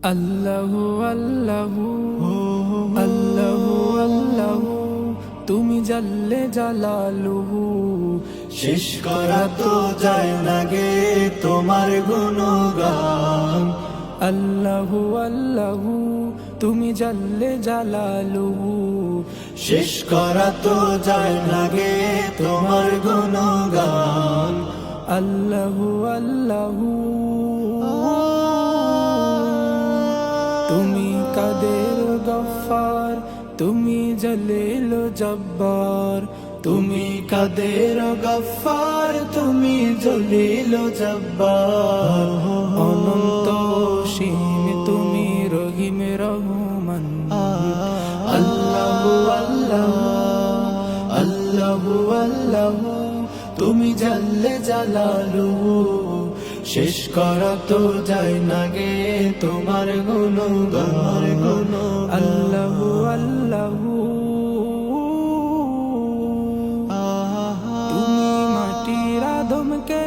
আল্লাহু আল্লাহু আল্লাহু আল্লাহু তুমি জাল্লে জালালুহু, শেষ করা তো যায় না গে তোমার গুণগান। আল্লাহু আল্লাহু তুমি জাল্লে জালালুহু, শেষ করা তো যায় না গে তোমার গুণগান। আল্লাহু আল্লাহু তুমি কাদের গফফার, তুমি জলিল জব্বার। তুমি কাদের গফফার, তুমি জলিল জব্বার। অনন্ত অসীম তুমি রহিম রহমান। আল্লাহু আল্লাহু আল্লাহু আল্লাহু তুমি জাল্লে জালালুহু, শেষ করা তো যায় না গে তোমার গুণগান। আল্লাহু আল্লাহু তুমি মাটির আদমকে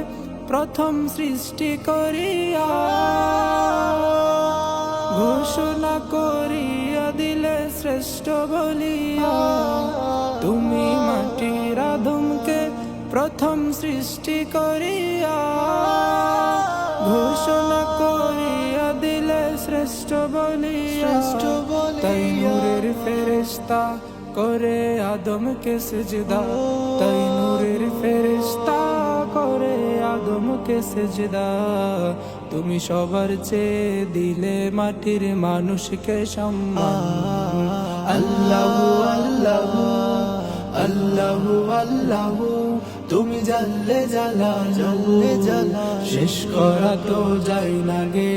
প্রথম সৃষ্টি করিয়া ঘোষণা করিয়া দিলে শ্রেষ্ঠ বলিয়া। তুমি মাটির আদমকে প্রথম সৃষ্টি করিয়া ঘোষণা করিয়া দিলে শ্রেষ্ঠ বলিয়া। তাই নূরের ফেরেশতা করে আদমকে সিজদা, তাই নূরের ফেরেশতা করে আদমকে সিজদা। তুমি সবার চেয়ে দিলে মাটির মানুষকে সম্মান। আল্লাহু আল্লাহু আল্লাহু আল্লাহু তুমি জাল্লে জালালুহু, শেষ করা তো যায় না গে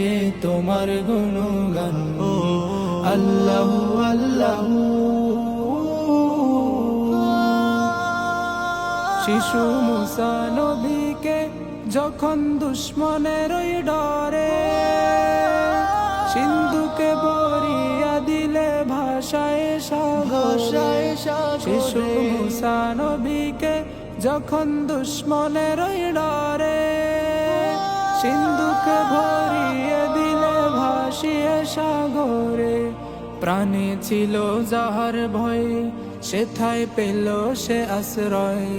তোমার গুণগান। আল্লাহু আল্লাহু শিশু মুসা নবীকে যখন দুশ্মনের ওই ডরে সিন্ধুকে বরিয়া দিলে ভাষায় সাগর। শিশু মুসা নবীকে যখন দুশ্মনের ওই ডরে সিন্ধুকে ভরিয়ে দিলে ভাসিয়ে সাগরে। প্রাণে ছিল যাহার ভয়, সেথায় পেল সে আশ্রয়।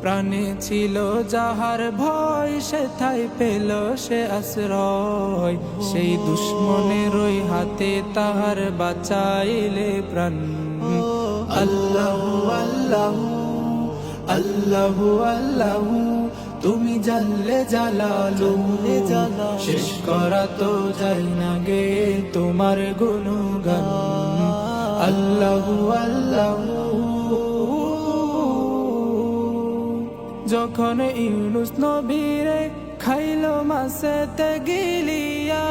প্রাণে ছিল যাহার ভয়, সেথায় পেল সে আশ্রয়। সেই দুশ্মনের ওই হাতে তাহার বাঁচাইলে প্রাণ। আল্লাহু আল্লাহু আল্লাহু আল্লাহু তুমি জাল্লে জালালুহু, শেষ করা তো যায় না গে তোমার গুণগান। আল্লাহু আল্লাহু যখন ইউনুস নবীরে খাইল মাছেতে গিলিয়া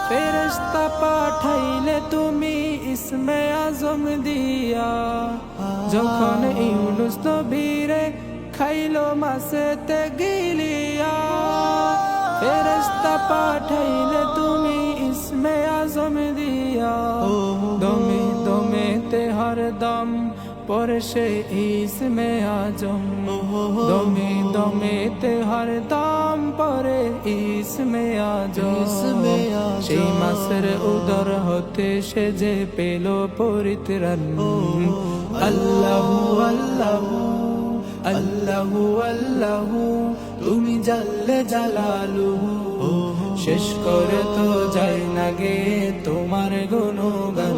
ফেরেশতা পাঠাইলে তুমি ইসমে আজম দিয়া। যখন ইউনুস নবীরে খাইল মাছেতে গিলিয়া ফেরেশতা পাঠাইলে তুমি ইসমে আজম দিয়া। দমে দমেতে হরদম পরে সে ইসমে আজম, দমে দমেতে হরদম পরে ইসমে আজম। সেই মাসের উদর হতে সে যে পেল পরিত্রাণ। আল্লাহু আল্লাহু আল্লাহু আল্লাহু তুমি জাল্লে জালালুহু, শেষ করে তো যায় না গে তোমার গুণগান।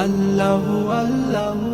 আল্লাহু আল্লাহু